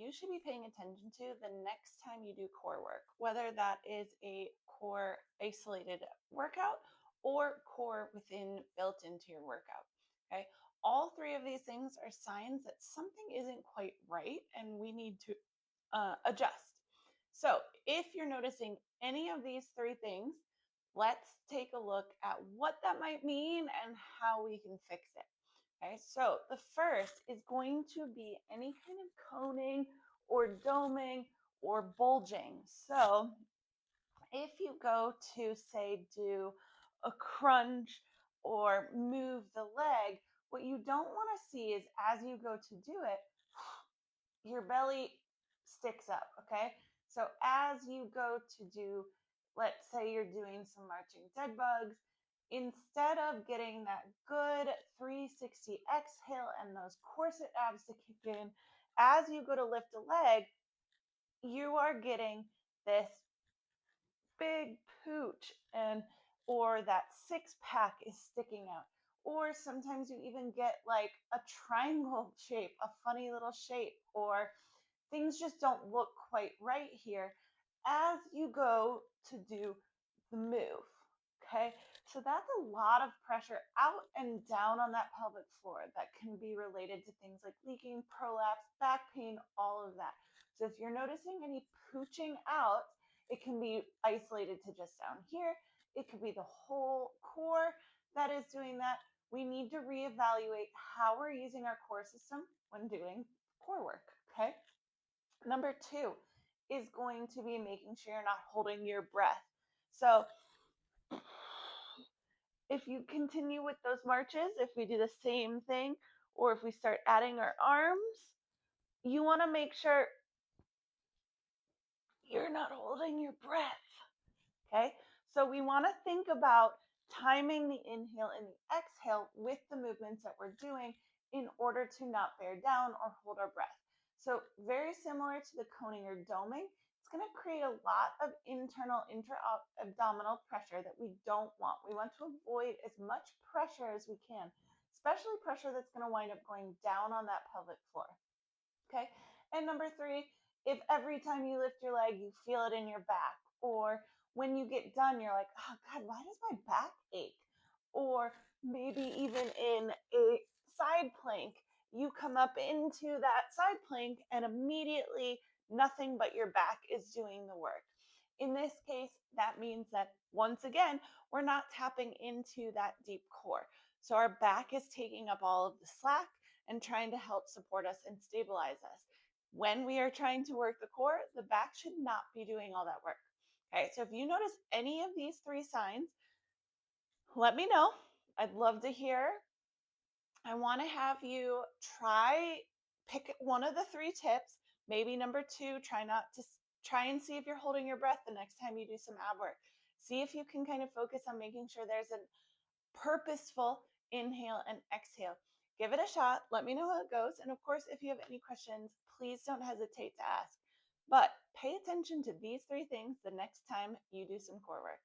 you should be paying attention to the next time you do core work, whether that is a core isolated workout or core built into your workout. Okay. All three of these things are signs that something isn't quite right and we need to adjust. So if you're noticing any of these three things, let's take a look at what that might mean and how we can fix it. Okay, so the first is going to be any kind of coning or doming or bulging. So if you go to, say, do a crunch or move the leg, what you don't want to see is as you go to do it, your belly sticks up, okay? So as you go to do, let's say you're doing some marching dead bugs, instead of getting that good 360 exhale and those corset abs to kick in, as you go to lift a leg, you are getting this big pooch or that six pack is sticking out. Or sometimes you even get like a triangle shape, a funny little shape, or things just don't look quite right here as you go to do the move. Okay, so that's a lot of pressure out and down on that pelvic floor that can be related to things like leaking, prolapse, back pain, all of that. So if you're noticing any pooching out, it can be isolated to just down here. It could be the whole core that is doing that. We need to reevaluate how we're using our core system when doing core work, okay? Number two is going to be making sure you're not holding your breath. So if you continue with those marches, if we do the same thing, or if we start adding our arms, you want to make sure you're not holding your breath. Okay, so we want to think about timing the inhale and the exhale with the movements that we're doing in order to not bear down or hold our breath. So very similar to the coning or doming, it's going to create a lot of internal intra-abdominal pressure that we don't want. We want to avoid as much pressure as we can, especially pressure that's going to wind up going down on that pelvic floor. Okay, and number three, if every time you lift your leg, you feel it in your back, or when you get done, you're like, oh God, why does my back ache? Or maybe even in a side plank, you come up into that side plank and immediately nothing but your back is doing the work. In this case, that means that once again, we're not tapping into that deep core. So our back is taking up all of the slack and trying to help support us and stabilize us. When we are trying to work the core, the back should not be doing all that work. Okay, so if you notice any of these three signs, let me know. I'd love to hear. I want to have you pick one of the three tips. Maybe number two, try and see if you're holding your breath the next time you do some ab work. See if you can kind of focus on making sure there's a purposeful inhale and exhale. Give it a shot. Let me know how it goes. And of course, if you have any questions, please don't hesitate to ask. But pay attention to these three things the next time you do some core work.